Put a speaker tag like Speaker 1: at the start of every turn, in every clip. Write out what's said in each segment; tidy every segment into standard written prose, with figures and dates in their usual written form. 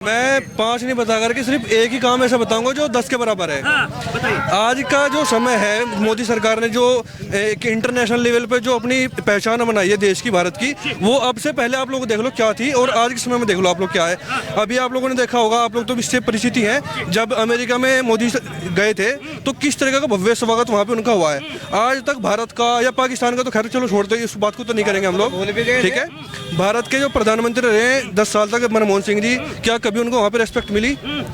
Speaker 1: मैं 5 नहीं बता करके सिर्फ एक ही काम ऐसा बताऊंगा जो 10 के बराबर है।
Speaker 2: बताइए।
Speaker 1: आज का जो समय है, मोदी सरकार ने जो एक इंटरनेशनल लेवल पे जो अपनी पहचान बनाई है देश की, भारत की, वो अब से पहले आप लोग देख लो क्या थी और आज के समय में देख लो आप लोग क्या है। अभी आप लोगों ने देखा होगा, आप लोग तो इससे परिचित ही हैं, जब अमेरिका में मोदी गए थे तो किस तरह का भव्य स्वागत वहाँ पे उनका हुआ है। आज तक भारत का या पाकिस्तान का तो खैर चलो छोड़ते, इस बात को तो नहीं करेंगे हम लोग, ठीक है। भारत के जो प्रधानमंत्री रहे 10 साल तक, मनमोहन सिंह जी, क्या कभी उनको वहाँ पे रेस्पेक्ट मिली?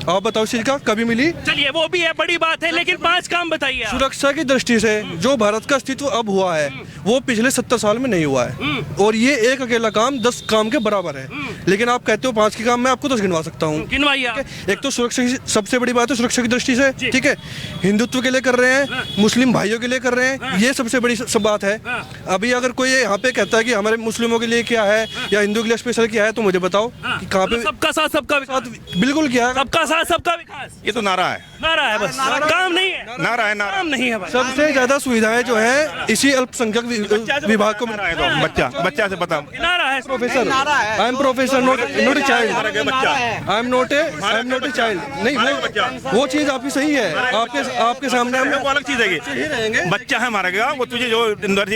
Speaker 1: आप बताओ इस चीज का, कभी मिली?
Speaker 2: चलिए वो भी है, बड़ी बात है, लेकिन 5 काम बताइए आप।
Speaker 1: सुरक्षा की दृष्टि से जो भारत का अस्तित्व अब हुआ है वो पिछले 70 साल में नहीं हुआ है, और ये एक अकेला काम 10 काम के बराबर है। लेकिन आप कहते हो 5 के काम, मैं आपको 10 गिनवा सकता हूँ।
Speaker 2: गिनवाइए आप।
Speaker 1: एक तो सुरक्षा की सबसे बड़ी बात है, सुरक्षा की दृष्टि से, ठीक है, हिंदुत्व के लिए कर रहे हैं, मुस्लिम भाइयों के लिए कर रहे हैं, ये सबसे बड़ी सब बात है। अभी अगर कोई यहाँ पे कहता है कि हमारे मुस्लिमों के लिए क्या है या हिंदू के लिए स्पेशल क्या है, तो मुझे बताओ कि कहाँ पे
Speaker 2: सबका साथ सबका विकास।
Speaker 1: बिल्कुल क्या है,
Speaker 2: सबका साथ सबका विकास,
Speaker 3: ये तो नारा है,
Speaker 2: नारा है बस, काम नहीं है,
Speaker 3: नारा है, नारा
Speaker 2: काम नहीं है भाई।
Speaker 1: सबसे ज्यादा सुविधाएं जो है इसी अल्पसंख्यक विभाग को।
Speaker 3: नारा है तो बच्चा से बताओ।
Speaker 2: नारा है
Speaker 1: professor, I am professor, not a child,
Speaker 3: बच्चा
Speaker 1: I am not a child. नहीं, वो चीज आपकी सही है, आपके सामने हम
Speaker 3: वो अलग चीज है,
Speaker 1: रहेंगे।
Speaker 3: बच्चा है मारा गया, वो तुझे जो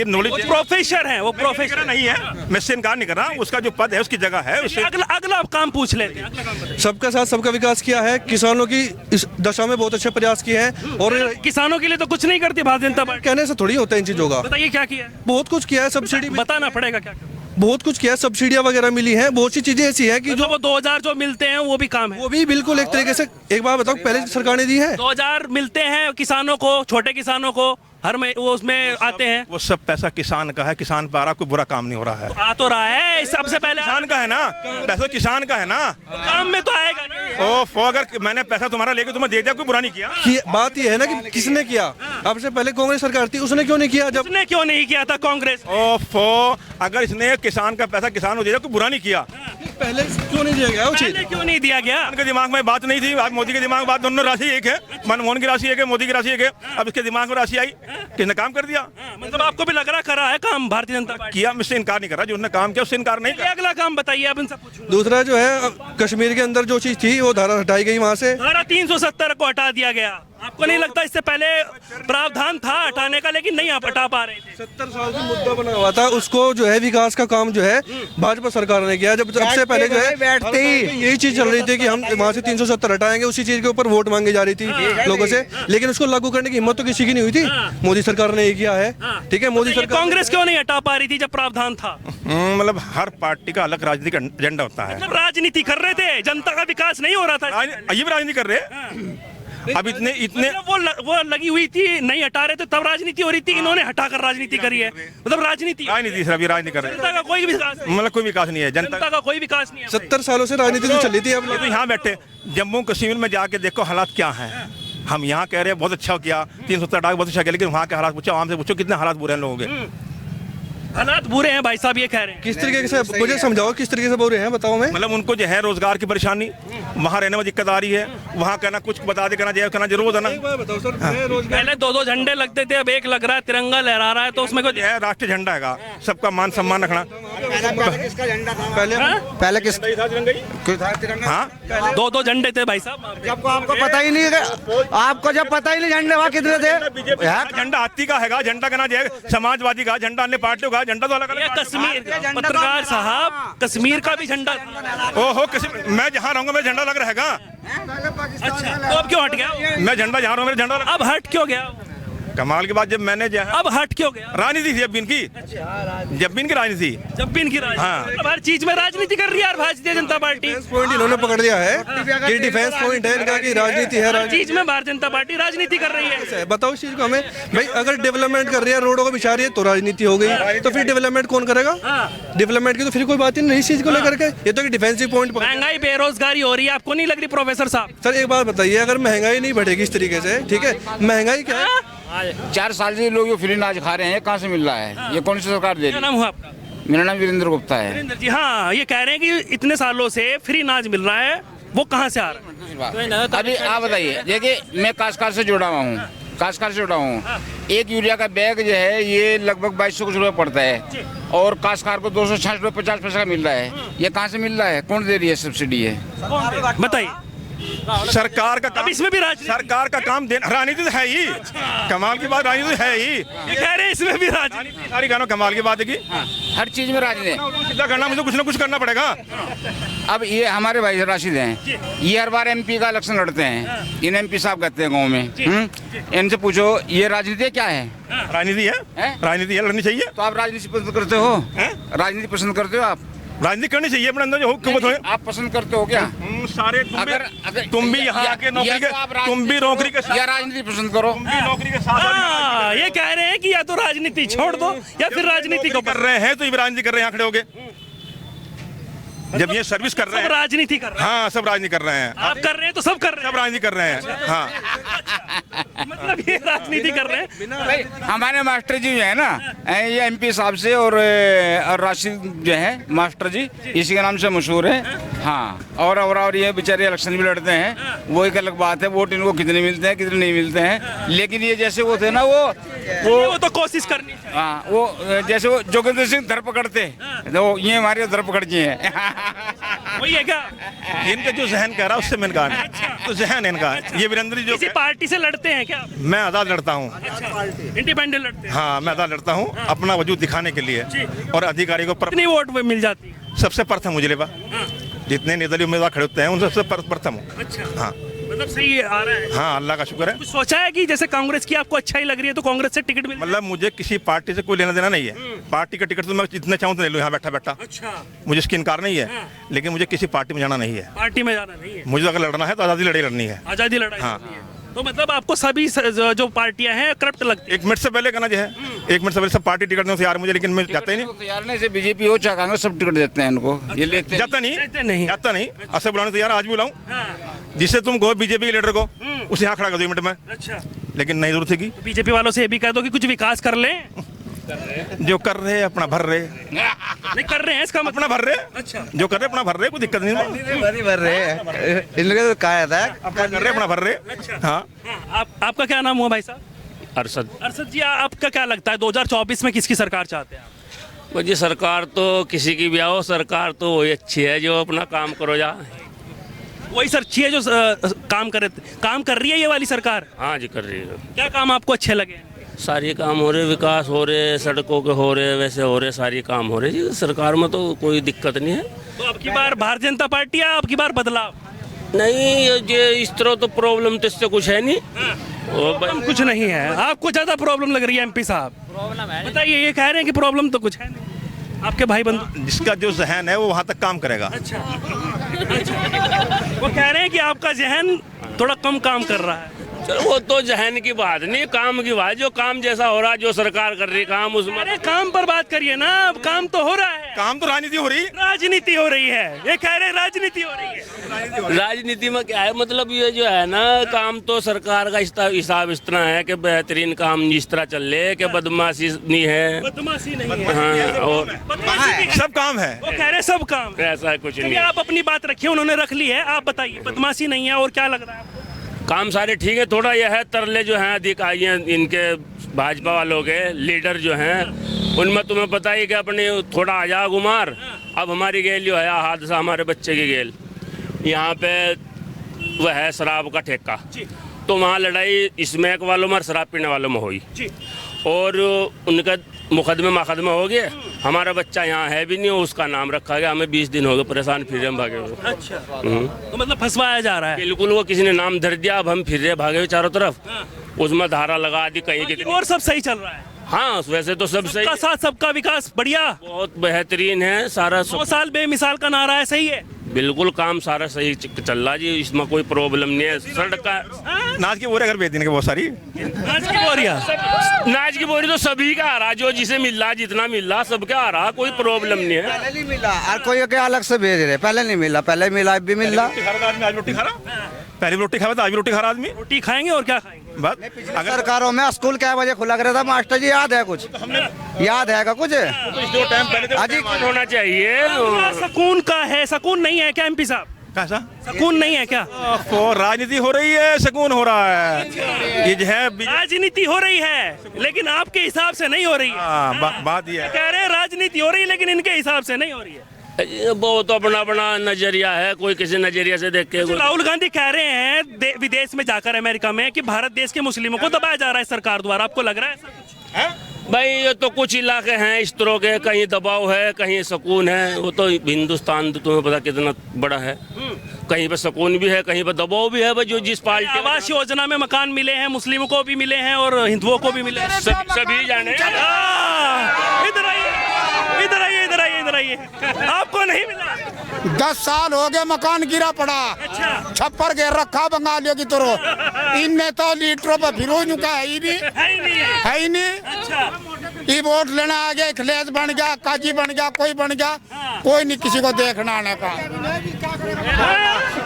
Speaker 3: नॉलेज
Speaker 2: प्रोफेसर है, वो प्रोफेसर
Speaker 3: नहीं है, मैं इससे इनकार नहीं कर रहा, उसका जो पद है उसकी जगह है उससे।
Speaker 2: अगला आप काम पूछ लेते हैं, अगला काम बताइए।
Speaker 1: सबका साथ सबका विकास किया है, किसानों की इस दशा में बहुत अच्छे प्रयास किए हैं, और
Speaker 2: किसानों के लिए तो कुछ नहीं करती भारतीय जनता पार्टी।
Speaker 1: कहने से थोड़ी होता है इन चीजों का।
Speaker 2: बताइए क्या किया है?
Speaker 1: बहुत कुछ किया है, सब्सिडी
Speaker 2: बताना पड़ेगा क्या किया?
Speaker 1: बहुत कुछ किया है, सब्सिडियां वगैरह मिली हैं, बहुत सी चीजें ऐसी हैं कि
Speaker 2: जो वो 2000 जो मिलते हैं वो भी काम है।
Speaker 1: वो भी बिल्कुल एक तरीके से, एक बात बताओ, पहले सरकार ने दी है
Speaker 2: 2000 मिलते हैं किसानों को, छोटे किसानों को, हर में वो उसमें आते हैं।
Speaker 3: वो सब पैसा किसान का है, किसान पर आ रहा, कोई बुरा काम नहीं हो रहा है।
Speaker 2: आ तो रहा है, सबसे पहले
Speaker 3: किसान का है ना, पैसा किसान का है ना,
Speaker 2: काम में तो आएगा नहीं।
Speaker 3: अगर मैंने पैसा तुम्हारा लेके तुम्हें दे दिया, कोई बुरा नहीं किया।
Speaker 1: बात ये है ना कि किसने किया। अब से पहले कांग्रेस सरकार थी, उसने क्यों नहीं किया? जब
Speaker 2: उसने क्यों नहीं किया था कांग्रेस?
Speaker 3: अगर इसने किसान का पैसा किसान को दे दिया, कोई बुरा नहीं किया।
Speaker 1: पहले क्यों नहीं दिया गया?
Speaker 2: पहले क्यों नहीं दिया गया?
Speaker 3: उनके दिमाग में बात नहीं थी, आज मोदी के दिमाग में बात, दोनों राशि एक है, मनमोहन की राशि एक है, मोदी की राशि एक है। अब इसके दिमाग में राशि आई, किसने काम कर दिया।
Speaker 2: मतलब आपको भी लग रहा करा है काम भारतीय जनता पार्टी
Speaker 3: किया, मैं इससे इनकार नहीं कर रहा, जो उन्होंने काम किया उससे इनकार नहीं किया।
Speaker 2: अगला काम बताइए आप इनसे पूछूं।
Speaker 1: दूसरा जो है, कश्मीर के अंदर जो चीज थी वो धारा हटाई गई वहाँ से।
Speaker 2: धारा 370 को हटा दिया गया। आपको नहीं लगता इससे पहले प्रावधान था हटाने का, लेकिन नहीं आप हटा पा रहे थे?
Speaker 1: 70 साल से मुद्दा बना हुआ था, उसको जो है विकास का काम जो है भाजपा सरकार ने किया। जब सबसे पहले जो है बैठते ही यही चीज चल रही थी कि हम वहाँ से 370 हटाएंगे, उसी चीज के ऊपर वोट मांगी जा रही थी लोगों से, लेकिन उसको लागू करने की हिम्मत तो किसी की नहीं हुई थी। मोदी सरकार ने ये किया है, ठीक है। मोदी सरकार,
Speaker 2: कांग्रेस क्यों नहीं हटा पा रही थी जब प्रावधान था?
Speaker 3: मतलब हर पार्टी का अलग राजनीतिक एजेंडा होता है।
Speaker 2: मतलब राजनीति कर रहे थे, जनता का विकास नहीं हो रहा था।
Speaker 3: ये भी राजनीति कर रहे। अब इतने
Speaker 2: मतलब वो लगी हुई थी, नहीं हटा रहे थे तब राजनीति हो रही थी, इन्होंने हटाकर राजनीति करी है। मतलब राजनीति
Speaker 3: सर, अभी राजनीति कर रहे
Speaker 2: जनता का कोई विकास नहीं,
Speaker 3: मतलब कोई विकास नहीं है,
Speaker 2: जनता का कोई विकास नहीं है।
Speaker 1: 70 सालों से राजनीति तो चल रही थी। अब
Speaker 3: तो यहाँ बैठे जम्मू कश्मीर में जाके देखो हालात क्या हैं। हम यहाँ कह रहे हैं बहुत अच्छा किया, 370 हटा बहुत अच्छा किया, लेकिन वहाँ के हालात पूछो, आम से पूछो कितने हालात बुरे हैं लोगों के।
Speaker 2: हालात बुरे हैं भाई साहब, ये कह रहे हैं।
Speaker 1: किस तरीके से, मुझे समझाओ किस तरीके से बोल रहे हैं, बताओ। मैं
Speaker 3: मतलब उनको जो है रोजगार की परेशानी, वहाँ रहने में दिक्कत आ रही है, वहाँ कहना कुछ बता दे, कहना जरूर है ना।
Speaker 1: बताओ सर,
Speaker 2: पहले 2-2 झंडे लगते थे, अब एक लग रहा है, तिरंगा लहरा रहा है, तो उसमें कोई
Speaker 3: है राष्ट्रीय झंडा है, सबका मान सम्मान रखना।
Speaker 1: पहले किस
Speaker 3: हाँ,
Speaker 2: 2-2 झंडे थे भाई साहब।
Speaker 4: जब आपको पता ही नहीं है, आपको जब पता ही नहीं झंडे वहाँ कितने थे।
Speaker 3: झंडा हाथी का हैगा, झंडा कहना जाए समाजवादी का, झंडा अन्य पार्टियों का, झंडा तो अलग अलग।
Speaker 2: कश्मीर पत्रकार साहब, कश्मीर का भी झंडा।
Speaker 3: ओहो, मैं जहाँ रहूंगा मेरा झंडा लग रहेगा।
Speaker 2: अच्छा, तो अब क्यों हट गया?
Speaker 3: मैं झंडा जहाँ रहूँ मेरा झंडा लग।
Speaker 2: अब हट क्यों गया?
Speaker 3: कमाल की बात, जब मैंने
Speaker 2: अब हट क्यों गया?
Speaker 3: राजनीति थी जब भी इनकी, जब भी इनकी राजनीति,
Speaker 2: जब भी इनकी राजनीति,
Speaker 3: हाँ।
Speaker 2: मतलब हर चीज में राजनीति कर रही है यार भारतीय जनता पार्टी।
Speaker 1: पॉइंट इन्होंने पकड़ लिया है कि डिफेंस पॉइंट है इनका कि राजनीति है।
Speaker 2: हर चीज में भारतीय जनता पार्टी राजनीति कर रही है।
Speaker 1: बताओ इस चीज को हमें भाई, अगर डेवलपमेंट कर रही है, रोडों को बिछा रही है, तो राजनीति हो गई, तो फिर डेवलपमेंट कौन करेगा? डेवलपमेंट की तो फिर कोई बात ही नहीं इस चीज को लेकर के। ये तो डिफेंसिव पॉइंट।
Speaker 2: महंगाई बेरोजगारी हो रही है, आपको नहीं लग रही प्रोफेसर साहब?
Speaker 1: सर एक बात बताइए, अगर महंगाई नहीं बढ़ेगी इस तरीके से, ठीक है, महंगाई क्या है?
Speaker 4: 4 साल से लोग फ्री अनाज खा रहे हैं, कहाँ से मिल रहा है? ये कौन सी सरकार दे रही
Speaker 2: क्या
Speaker 4: है?
Speaker 2: नाम हुआ आपका?
Speaker 4: मेरा नाम वीरेंद्र गुप्ता है।
Speaker 2: वीरेंद्र जी, हाँ, ये कह रहे हैं कि इतने सालों से फ्री अनाज मिल रहा है, वो कहाँ से आ रहा है?
Speaker 4: अभी आप बताइए, देखिए मैं काश्तकार से जुड़ा हुआ हूँ, काशकार से उठाऊँ। एक यूरिया का बैग जो है ये लगभग 2200 कुछ रुपये पड़ता है और काशकार को 266 रुपये 50 पैसा का मिल रहा है। ये कहाँ से मिल रहा है? कौन दे रही है सब्सिडी है?
Speaker 2: बताइए।
Speaker 3: सरकार का
Speaker 2: अब
Speaker 3: काम,
Speaker 2: इसमें भी राजनीति,
Speaker 3: सरकार का काम देना, राजनीति तो है ही। कमाल की बात, राजनीति है ही।
Speaker 2: ये कह रहे हैं इसमें भी राजनीति।
Speaker 3: सारी गानों कमाल की बात है कि
Speaker 4: हर चीज में राजनीति।
Speaker 3: सीधा करना, मुझे कुछ ना कुछ करना पड़ेगा।
Speaker 4: अब ये हमारे भाई राशिद हैं, ये हर बार एमपी का इलेक्शन लड़ते हैं। इन एमपी साहब कहते हैं गाँव में, इनसे पूछो ये राजनीति क्या है?
Speaker 3: राजनीति है, राजनीति है, लड़नी चाहिए।
Speaker 4: तो आप राजनीति पसंद करते हो? राजनीति पसंद करते हो आप?
Speaker 3: राजनीति करनी चाहिए अपने अंदर जो हुकूमत हो।
Speaker 4: आप पसंद करते हो क्या?
Speaker 3: सारे तुम भी यहाँ आके नौकरी के, तुम भी नौकरी के साथ,
Speaker 4: या राजनीति पसंद करो।
Speaker 3: तुम भी नौकरी के साथ
Speaker 2: हाँ, ये कह रहे हैं कि या तो राजनीति छोड़ दो या फिर राजनीति को
Speaker 3: कर रहे हैं, तो ये भी राजनीति कर रहे हैं। यहाँ खड़े होगे जब ये सर्विस कर रहे
Speaker 2: सब
Speaker 3: हैं,
Speaker 2: राजनीति कर रहे हैं।
Speaker 3: हाँ सब राजनीति कर रहे हैं।
Speaker 2: आप कर रहे हैं तो सब कर रहे
Speaker 3: सब राजनीति कर रहे हैं। हाँ,
Speaker 2: हैं, मतलब ये राजनीति कर रहे हैं।
Speaker 4: भाई हमारे मास्टर जी जो है ना, ये एमपी साहब से और राशिद जो है मास्टर जी, इसी के नाम से मशहूर है। हाँ, और ये बेचारे इलेक्शन भी लड़ते हैं, वो एक अलग बात है। वोट इनको कितने मिलते हैं कितने नहीं मिलते हैं, लेकिन ये जैसे वो थे ना,
Speaker 2: वो तो कोशिश करनी चाहिए।
Speaker 4: हाँ, वो जैसे वो जोगिंदर सिंह धरपकड़ थे, तो ये हमारे धरपकड़ जी हैं।
Speaker 2: वही है क्या?
Speaker 3: इनका जो जहन कह रहा है उससे मैंने कहा, तो जहन इनका ये वीरेंद्र जी जो
Speaker 2: किसी पार्टी से लड़ते हैं क्या?
Speaker 3: मैं आजाद लड़ता हूँ।
Speaker 2: इंडिपेंडेंट लड़ते हैं।
Speaker 3: हाँ, मैं आजाद लड़ता हूँ अपना वजूद दिखाने के लिए, और अधिकारी को
Speaker 2: कितनी वोट में मिल जाती है?
Speaker 3: सबसे प्रथम मुझे लेबा, जितने निर्दलीय उम्मीदवार खड़े होते हैं उन सबसे प्रथम हूँ।
Speaker 2: अच्छा,
Speaker 3: हाँ
Speaker 2: मतलब सही आ रहा है।
Speaker 3: हाँ, अल्लाह का शुक्र है।
Speaker 2: कुछ सोचा है कि जैसे कांग्रेस की आपको अच्छा ही लग रही है तो कांग्रेस से टिकट मिल जाए?
Speaker 3: मतलब मुझे किसी पार्टी से कोई लेना देना नहीं है। पार्टी का टिकट तो मैं जितना चाहूँ तो ले लूँ यहाँ बैठा बैठा,
Speaker 2: अच्छा,
Speaker 3: मुझे इसकी इनकार नहीं है। लेकिन मुझे किसी पार्टी में जाना नहीं है।
Speaker 2: पार्टी में जाना नहीं है,
Speaker 3: मुझे अगर लड़ना है तो आज़ादी लड़ाई लड़नी है।
Speaker 2: आजादी लड़ाई
Speaker 3: हाँ।
Speaker 2: करनी है। तो मतलब आपको सभी जो पार्टियां हैं करप्ट लगती है?
Speaker 3: 1 मिनट से पहले कहना जो है, 1 मिनट से पहले सब पार्टी टिकट देने से यार मुझे, लेकिन मैं जाता ही नहीं।
Speaker 4: तैयार नहीं से बीजेपी हो चाहे कांग्रेस, सब टिकट देते हैं इनको, ये लेते हैं।
Speaker 3: जाता नहीं,
Speaker 2: देते नहीं।
Speaker 3: जाता नहीं। ऐसे बुलाने तैयार, आज भी बुलाऊं
Speaker 2: हाँ।
Speaker 3: जिससे तुम कहो बीजेपी के लीडर को, उसे यहाँ खड़ा कर दो 2 मिनट में,
Speaker 2: अच्छा,
Speaker 3: लेकिन नहीं जरूरत है कि
Speaker 2: बीजेपी वालों से ये भी कह दो कि कुछ विकास कर लें।
Speaker 3: जो कर रहे हैं अपना भर रहे,
Speaker 2: नहीं कर रहे हैं इसका मतलब।
Speaker 3: अपना भर रहे।
Speaker 2: अच्छा,
Speaker 3: जो कर रहे हैं अपना भर रहे, कोई दिक्कत नहीं है।
Speaker 5: भर रहे हैं इन लोगों को कहा जाता है
Speaker 3: अपना कर रहे हैं, अपना भर रहे।
Speaker 2: अच्छा।
Speaker 3: हाँ,
Speaker 2: हाँ, आपका क्या नाम हुआ भाई साहब?
Speaker 6: अरशद।
Speaker 2: अरशद जी, आपका क्या लगता है 2024 में किसकी सरकार चाहते हैं आप?
Speaker 6: मुझे सरकार तो किसी की भी आओ, सरकार तो वही अच्छी है जो अपना काम करो जा।
Speaker 2: वही सर अच्छी है जो काम कर रही है ये वाली सरकार।
Speaker 6: हाँ जी, कर रही है।
Speaker 2: क्या काम आपको अच्छे लगे?
Speaker 6: सारी काम हो रहे, विकास हो रहे, सड़कों के हो रहे, वैसे हो रहे, सारी काम हो रहे जी। सरकार में तो कोई दिक्कत नहीं है।
Speaker 2: तो अब की बार भारतीय जनता पार्टी या अब की बार बदलाव?
Speaker 6: नहीं, ये इस तरह तो प्रॉब्लम तो इससे कुछ है नहीं। वो
Speaker 2: प्रॉब्लम कुछ नहीं है, आपको ज्यादा प्रॉब्लम लग रही है एमपी साहब? बताइए, ये कह रहे हैं कि प्रॉब्लम तो कुछ है नहीं। आपके भाई बंधु
Speaker 3: जिसका जो जहन है वो वहाँ तक काम करेगा।
Speaker 2: अच्छा, वो कह रहे हैं कि आपका जहन थोड़ा कम काम कर रहा है।
Speaker 6: चलो, वो तो जहन की बात नहीं, काम की बात। जो काम जैसा हो रहा, जो सरकार कर रही काम, उसमें
Speaker 2: अरे काम पर बात करिए ना, अब काम तो हो रहा है।
Speaker 3: काम तो राजनीति हो रही।
Speaker 2: राजनीति हो रही है, ये कह रहे हैं राजनीति हो रही है।
Speaker 6: राजनीति में क्या है, मतलब ये जो है ना, काम तो सरकार का हिसाब इस तरह है कि बेहतरीन काम इस तरह चल रहे कि बदमाशी नहीं है।
Speaker 2: बदमाशी नहीं है।
Speaker 6: हाँ, और
Speaker 2: बदमाशी भी-
Speaker 3: सब काम है।
Speaker 2: वो कह रहे हैं सब काम।
Speaker 6: ऐसा कुछ नहीं
Speaker 2: चलिए,
Speaker 6: है।
Speaker 2: आप अपनी बात रखिए, उन्होंने रख ली है, आप बताइए बदमाशी नहीं है और क्या लग रहा है आपको?
Speaker 6: काम सारे ठीक है। थोड़ा यह है, तरले जो हैं अधिकारियों इनके भाजपा वालों के लीडर जो हैं, उनमें तुम्हें पता ही कि अपने थोड़ा आजाद उमर। अब हमारी गेल जो है हादसा, हमारे बच्चे की गेल, यहाँ पे वह है शराब का ठेका, तो वहाँ लड़ाई स्मैक वालों में और शराब पीने वालों में हुई, और उनका मुकदमे हो गए। हमारा बच्चा यहाँ है भी नहीं, उसका नाम रखा गया। हमें 20 दिन हो गए परेशान फिर रहे, हम भागे हुए।
Speaker 2: अच्छा, तो मतलब फंसवाया जा रहा है।
Speaker 6: बिल्कुल, वो किसी ने नाम धर दिया, अब हम फिर रहे भागे हुए चारों तरफ। उसमें धारा लगा दी कहीं कितनी।
Speaker 2: और सब सही चल रहा है?
Speaker 6: हाँ, वैसे तो सब सही,
Speaker 2: सबका साथ सबका विकास बढ़िया,
Speaker 6: बहुत बेहतरीन है सारा।
Speaker 2: 2 साल बेमिसाल का नारा है, सही है?
Speaker 6: बिल्कुल, काम सारा सही चल रहा जी, इसमें कोई प्रॉब्लम नहीं है। सड़क का
Speaker 3: नाच की बोरे घर भेज देने के बहुत सारी।
Speaker 2: आज की बोरिया
Speaker 6: नाच की बोरी तो सभी का आ रहा, जो जिसे मिल रहा, जितना मिल रहा सबके आ रहा, कोई प्रॉब्लम नहीं है।
Speaker 5: पहले नहीं मिला और कोई के अलग से भेज रहे, पहले नहीं मिला, पहले मिला अब भी मिल रहा।
Speaker 3: आज रोटी खा रहा, पहले भी रोटी खा रहा था, आज भी रोटी खा रहा आदमी।
Speaker 2: रोटी खाएंगे और क्या खाएंगे?
Speaker 3: बस अगर
Speaker 5: सरकारों में स्कूल क्या बजे खुला कर था मास्टर जी, याद है कुछ? याद है का कुछ?
Speaker 3: जो टाइम पहले
Speaker 5: अजी
Speaker 6: होना चाहिए।
Speaker 2: सुकून का है, सुकून नहीं है क्या एमपी साहब?
Speaker 3: कैसा
Speaker 2: सुकून नहीं है क्या?
Speaker 3: तो राजनीति हो रही है, सुकून हो रहा है। ये जो है
Speaker 2: राजनीति हो रही है लेकिन आपके हिसाब से नहीं हो रही है।
Speaker 3: बात ये है।
Speaker 2: कह रहे हैं राजनीति हो रही है लेकिन इनके हिसाब से नहीं हो रही है।
Speaker 6: वो तो अपना अपना नजरिया है, कोई किसी नजरिया से देख के।
Speaker 2: राहुल गांधी कह रहे हैं विदेश में जाकर अमेरिका में कि भारत देश के मुस्लिमों को दबाया जा रहा है सरकार द्वारा, आपको लग रहा है ऐसा कुछ?
Speaker 6: भाई ये तो कुछ इलाके हैं इस तरह के, कहीं दबाव है कहीं सुकून है। वो तो हिंदुस्तान तो तुम्हें पता कितना बड़ा है, कहीं पे सुकून भी है कहीं पे दबाव भी है। जो जिस पार्टी
Speaker 2: आवास योजना में मकान मिले हैं, मुस्लिमों को भी मिले हैं और हिंदुओं को भी मिले हैं।
Speaker 6: सभी जाने।
Speaker 2: इधर आइए इधर आइए इधर आइए इधर आइए, आपको नहीं मिला?
Speaker 7: 10 साल हो गए मकान गिरा पड़ा।
Speaker 2: अच्छा।
Speaker 7: छप्पर घेर रखा बंगालियों की तरह। इनने तो लीटरों पर फिरोज का है ही नहीं, है ही नहीं।
Speaker 2: अच्छा।
Speaker 7: ये वोट लेना आ गया, खिलेज बन गया, काजी बन गया, कोई बन गया, कोई नहीं किसी को देखना आने का।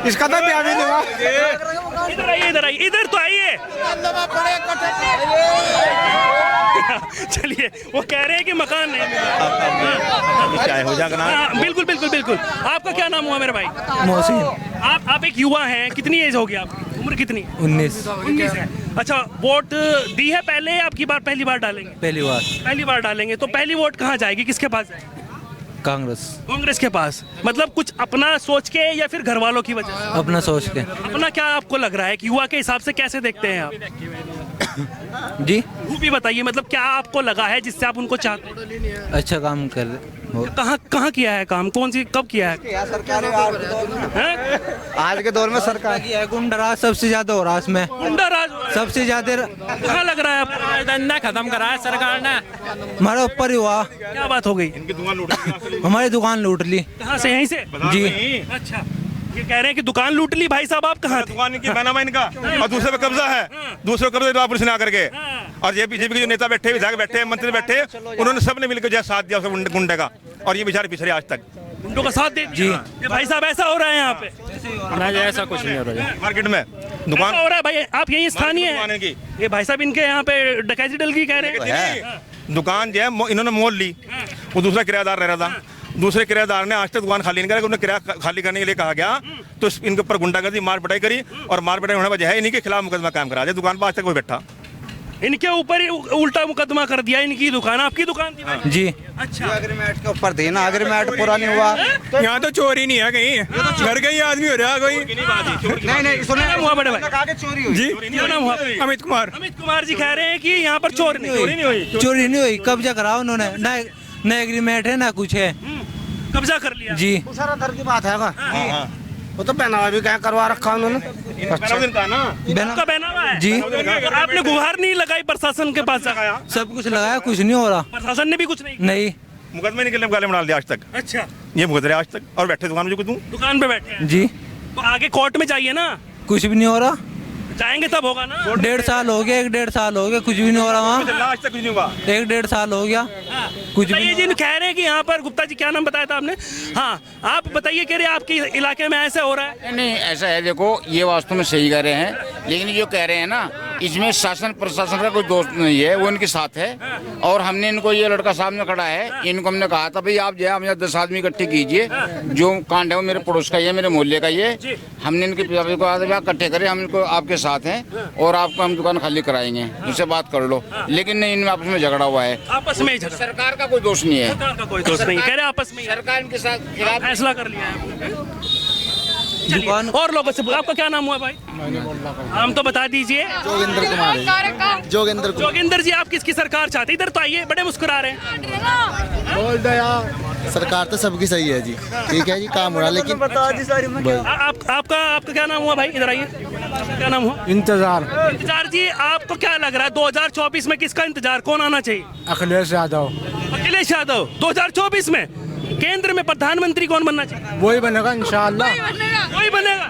Speaker 7: इसका तो प्यार नहीं हुआ।
Speaker 2: इधर आइए इधर आइए, इधर तो आइए। चलिए, वो कह रहे हैं कि मकान नहीं मिला।
Speaker 3: हो जाएगा ना।
Speaker 2: हाँ, बिल्कुल बिल्कुल बिल्कुल। आपका क्या नाम हुआ मेरे भाई?
Speaker 8: मोहसिन।
Speaker 2: आप एक युवा हैं, कितनी एज होगी आपकी, उम्र कितनी?
Speaker 8: 19
Speaker 2: है। अच्छा, वोट दी है पहले, आपकी बार पहली बार डालेंगे? पहली बार डालेंगे। तो पहली वोट कहाँ जाएगी, किसके पास जाएगी? कांग्रेस के पास। मतलब कुछ अपना सोच के या फिर घर वालों की वजह से?
Speaker 8: अपना सोच के।
Speaker 2: अपना क्या आपको लग रहा है कि युवा के हिसाब से कैसे देखते हैं आप?
Speaker 8: जी
Speaker 2: वो भी बताइए, मतलब क्या आपको लगा है जिससे आप उनको चाहते हैं?
Speaker 8: अच्छा काम कर रहे।
Speaker 2: कहाँ किया है काम, कौन सी कब किया है? हैं?
Speaker 5: आज के दौर में सरकार
Speaker 8: की है गुंडाराज सबसे ज्यादा हो रहा इसमें,
Speaker 2: गुंडा राज
Speaker 8: सबसे ज्यादा।
Speaker 2: कहाँ लग रहा है आपको?
Speaker 9: धंधा खत्म करा है सरकार ने।
Speaker 8: हमारे ऊपर ही हुआ,
Speaker 2: क्या बात हो गई?
Speaker 8: हमारी दुकान लूट ली।
Speaker 2: कहाँ से? यहीं से?
Speaker 8: जी।
Speaker 2: अच्छा, ये कह रहे हैं कि दुकान लूट ली। भाई साहब आप कहाँ थे?
Speaker 3: दुकान इनकी बैनामा इनका और दूसरे पे कब्जा है, दूसरे पे कब्जा पुलिस ने आकर के। और ये बीजेपी के जो नेता बैठे, विधायक बैठे, मंत्री बैठे, उन्होंने सबने मिलकर जो साथ दिया उसके गुंडे का, और ये बेचारे पिछड़े आज तक।
Speaker 2: गुंडों का साथ दे जी। ये भाई साहब ऐसा हो रहा है यहाँ पे?
Speaker 9: ऐसा कुछ नहीं हो रहा है
Speaker 3: मार्केट में दुकान
Speaker 2: ऐसा हो रहा है भाई। आप यही स्थानीय हैं? ये भाई साहब इनके यहाँ पे डकैती डल की कह रहे हैं।
Speaker 3: दुकान जो है इन्होंने मोल ली, वो दूसरा किराएदार रह रहा था, दूसरे किराएदार ने आज तक दुकान खाली नहीं करा। उन्हें किराया खाली करने के लिए कहा गया तो इनके ऊपर गुंडागर्दी, मार पिटाई करी, और मार पिटाई होने वजह है इन्हीं के खिलाफ मुकदमा कायम करा दिया। दुकान पर आज तक कोई बैठा,
Speaker 2: इनके ऊपर ही उल्टा मुकदमा कर दिया। इनकी दुकान, आपकी दुकान थी भाई?
Speaker 8: जी।
Speaker 2: अच्छा,
Speaker 5: एग्रीमेंट के ऊपर देना, एग्रीमेंट पूरा नहीं हुआ।
Speaker 9: यहाँ तो चोरी नहीं है कहीं, घर का ही आदमी हो रहा है कोई।
Speaker 5: नहीं सुने
Speaker 2: हुआ बड़े भाई?
Speaker 5: चोरी हुई।
Speaker 9: जी,
Speaker 2: क्या नाम हुआ?
Speaker 9: अमित कुमार।
Speaker 2: अमित कुमार जी कह रहे हैं कि यहाँ पर चोरी नहीं हुई।
Speaker 8: चोरी नहीं हुई, कब्जा करा उन्होंने, ना एग्रीमेंट है ना कुछ है।
Speaker 2: कब्जा कर लिया
Speaker 8: जी।
Speaker 5: सारा दर की बात है। वो तो पहनावा भी क्या करवा रखा उन्होंने।
Speaker 2: का पहनावा है
Speaker 8: जी।
Speaker 2: तो आपने गुहार नहीं लगाई प्रशासन के पास?
Speaker 8: सब कुछ लगाया, कुछ नहीं हो रहा।
Speaker 2: प्रशासन ने भी कुछ नहीं?
Speaker 8: नहीं।
Speaker 3: मुकदमे निकलने गाले में डाल दिया आज तक।
Speaker 2: अच्छा,
Speaker 3: ये भुगत रहे आज तक, और बैठे दुकान में।
Speaker 2: दुकान पे बैठे हैं।
Speaker 8: जी।
Speaker 2: तो आगे कोर्ट में जाइए ना।
Speaker 8: कुछ भी नहीं हो रहा।
Speaker 2: जाएंगे तब होगा ना।
Speaker 8: 1.5 साल हो गया, 1.5 साल हो गया, कुछ भी नहीं हो रहा वहाँ।
Speaker 3: आज तक कुछ नहीं हुआ।
Speaker 8: 1.5 साल हो गया, कुछ भी
Speaker 2: ये जी कह रहे हैं कि यहाँ पर, गुप्ता जी क्या नाम बताया था आपने? हाँ, आप बताइए, कह रहे हैं आपके इलाके में ऐसा हो रहा है?
Speaker 4: नहीं ऐसा है, देखो ये वास्तव में सही कह रहे हैं, लेकिन जो कह रहे हैं ना, इसमें शासन प्रशासन का कोई दोष नहीं है, वो इनके साथ है। और हमने इनको, ये लड़का सामने खड़ा है, इनको हमने कहा था भाई आप जो है हम 10 आदमी इकट्ठे कीजिए, जो कांड है वो मेरे पड़ोस का ही है, मेरे मोहल्ले का ही है। हमने इनके पिता को कहा था इकट्ठे करें, हम इनको आपके साथ हैं और आपको हम दुकान खाली कराएंगे, उससे बात कर लो। लेकिन नहीं, इनमें आपस में झगड़ा हुआ है।
Speaker 2: आपस में झगड़ा?
Speaker 4: सरकार का कोई दोष नहीं है।
Speaker 2: सरकार का कोई दोष नहीं, कह रहे आपस में
Speaker 4: सरकार इनके साथ खिलाफ
Speaker 2: फैसला कर लिया है। चलिए, और लोगों से, आपका क्या नाम हुआ भाई? नाम तो बता दीजिए। जोगिंदर जी, आप किसकी सरकार चाहते? इधर तो आइए, बड़े मुस्कुरा रहे हैं।
Speaker 10: बोल दो यार, सरकार तो सबकी सही है जी, ठीक है जी, काम हो रहा, लेकिन
Speaker 2: आपका क्या नाम हुआ भाई? इधर आइए, आपका क्या नाम हुआ?
Speaker 7: इंतजार
Speaker 2: जी, आपको क्या लग रहा है 2024 में किसका इंतजार, कौन आना चाहिए?
Speaker 7: अखिलेश यादव।
Speaker 2: अखिलेश यादव 2024 में केंद्र में प्रधानमंत्री कौन बनना चाहिए?
Speaker 7: वही बनेगा इंशाल्लाह।
Speaker 2: वही बनेगा।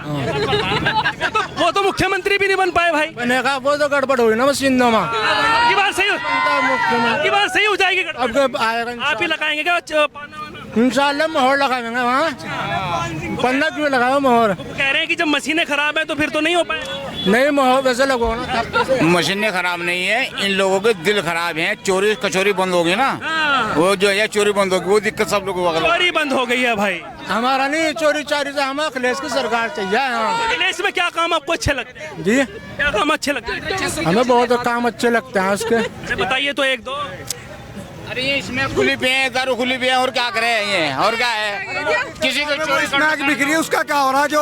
Speaker 2: वो तो मुख्यमंत्री भी नहीं बन पाए भाई।
Speaker 7: बनेगा, वो तो गड़बड़ हुई ना बस इंदौर में।
Speaker 2: की बात सही हो जाएगी।
Speaker 7: अब आएगा,
Speaker 2: आप ही लगाएंगे क्या
Speaker 7: इंशाल्लाह मोहर लगाएंगे वहाँ। 15 किलो लगाओ मोहर।
Speaker 2: कह रहे हैं कि जब मशीनें खराब है तो फिर तो नहीं हो पाएगा।
Speaker 7: नहीं वैसे लगो ना
Speaker 4: मशीनें खराब नहीं है, इन लोगों के दिल खराब हैं। चोरी कचोरी बंद होगी ना, वो जो है चोरी बंद होगी, वो दिक्कत सब लोगों को।
Speaker 2: चोरी बंद हो गई है भाई।
Speaker 7: हमारा नहीं चोरी चारी से, हमें अखिलेश की सरकार चाहिए।
Speaker 2: अखिलेश में क्या काम आपको अच्छे लगते हैं?
Speaker 7: जी
Speaker 2: क्या काम अच्छे लगते हैं?
Speaker 7: हमें बहुत काम अच्छे लगते हैं उसके।
Speaker 2: अरे बताइए तो एक दो।
Speaker 4: अरे ये इसमें खुली पे है, दारू खुली पे है, और क्या करे ये, और क्या है? किसी को चोरी
Speaker 7: स्मैक बिक्री उसका क्या हो रहा है? जो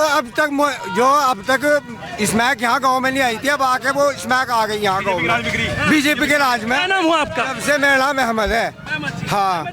Speaker 7: अब तक स्मैक यहाँ गांव में नहीं आई थी, अब आके वो स्मैक आ गई यहाँ गांव में बीजेपी के राज में।
Speaker 2: क्या नाम हुआ आपका?
Speaker 7: सबसे मेरा नाम अहमद है। हाँ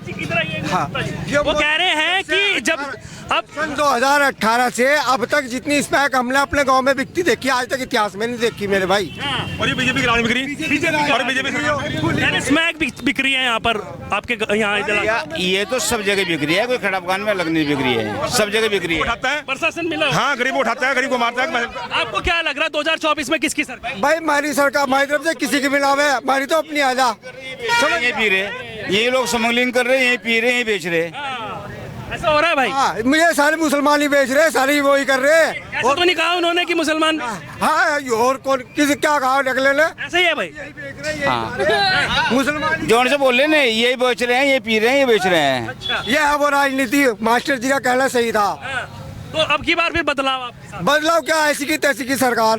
Speaker 7: हाँ,
Speaker 2: वो कह रहे हैं कि जब अब
Speaker 7: सन 2018 से अब तक जितनी स्मैक हमने अपने गांव में बिकती देखी, आज तक इतिहास में नहीं देखी मेरे भाई।
Speaker 3: और ये बीजेपी की राज बिक्री और बीजेपी
Speaker 2: स्मैक बिक रही है यहाँ पर आपके यहाँ इधर।
Speaker 4: ये तो सब जगह बिक रही है, कोई खड़ा दुकान में लगनी बिक रही है, सब जगह बिक रही है।
Speaker 3: उठाता है
Speaker 2: प्रशासन मिला।
Speaker 3: हाँ, गरीब उठाता है, गरीब को मारता है।
Speaker 2: आपको क्या लग रहा है 2024 में किसकी सरकार?
Speaker 7: भाई हमारी सरकार, हमारी तरफ से किसी की मिलावे, हमारी तो अपनी आजा।
Speaker 4: यही पी रहे, ये लोग स्मगलिंग कर रहे हैं, यही पी रहे हैं, यही बेच रहे हैं।
Speaker 2: ऐसा हो रहा है भाई?
Speaker 7: हाँ, मुझे सारे मुसलमान ही बेच रहे हैं, सारे वही कर रहे हैं।
Speaker 2: ऐसा तो नहीं कहा उन्होंने कि मुसलमान?
Speaker 7: हाँ, और कौन किसी क्या कहा निकले ने?
Speaker 2: ऐसा ही है भाई।
Speaker 4: हाँ,
Speaker 7: मुसलमान
Speaker 4: जोन से बोल रहे ना, यही बेच रहे हैं, ये पी रहे हैं, ये बेच रहे हैं।
Speaker 7: ये है वो राजनीति। मास्टर जी का कहना सही था।
Speaker 2: तो अब की बार फिर बदलाव आपके साथ?
Speaker 7: बदलाव क्या, ऐसी की तैसी की सरकार।